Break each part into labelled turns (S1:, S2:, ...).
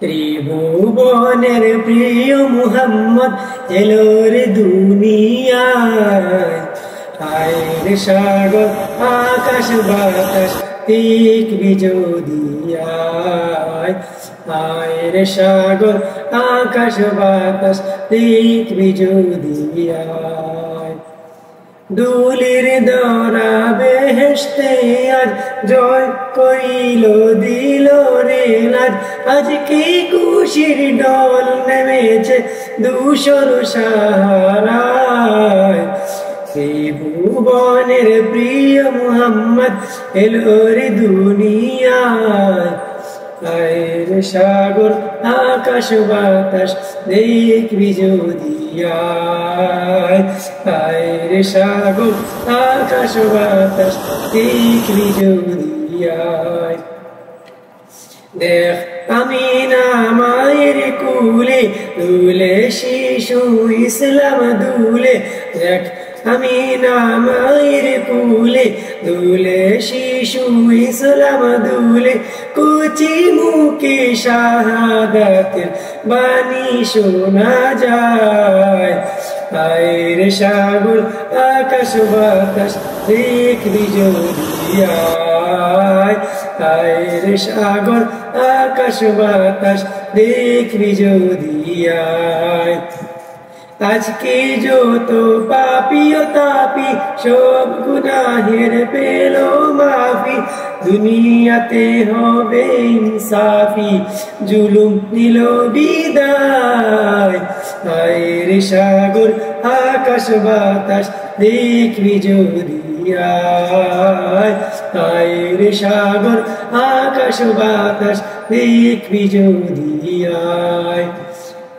S1: ত্রিভুবনের প্রিয় মুহাম্মদ এলো রে দুনিয়ায়। আয়ের সাগর আকাশ বাতাস দেখবি যদি আয়। আয়ের সাগর আকাশ বাতাস দেখবি যদি আয়। দুলির দরা বেহেশতে আজ জয় কইল দিল রে লাজ। আজকে খুশির ডল নেমেছে ধূসর সাহারায়। ত্রিভুবনের প্রিয় মুহাম্মদ এলো রে দুনিয়ায়। আয়ের সাগর আকাশ বাতাস দেখবি যদি আয়। আয়ের সাগর আকাশ বাতাস দেখবি যদি আয়। দেখ আমিনা মায়ের কুলে দুলে শিশু ইসলাম দুলে। দেখ আমিনা মায়ের কুলে দুলে শিশু ইসলাম দুলে। কুচি মুখে শাহাদাতের বাণী শোনা যায়। আয়ের সাগর আকাশ বাতাস দেখবি যদি আয়। আয়ের সাগর আকাশ বাতাস দেখবি যদি আয়। আজকে যত পাপী ও তাপী সব গুনাহের পেল মাফি। দুনিয়াতে হবে ইনসাফি জুলুম নিল বিদায়। আয়ের সাগর আকাশ বাতাস দেখবি যদি আয়। আয়ের সাগর আকাশ বাতাস দেখবি যদি আয়।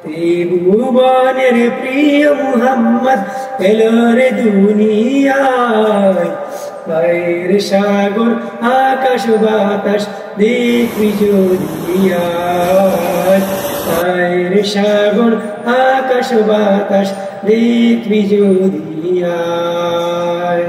S1: ত্রিভুবনের প্রিয় মুহাম্মদ এলো রে দুনিয়ায়। আয়ের সাগর আকাশ বাতাস দেখবি যদি আয়। আয়ের সাগর আকাশ বাতাস দেখবি যদি আয়।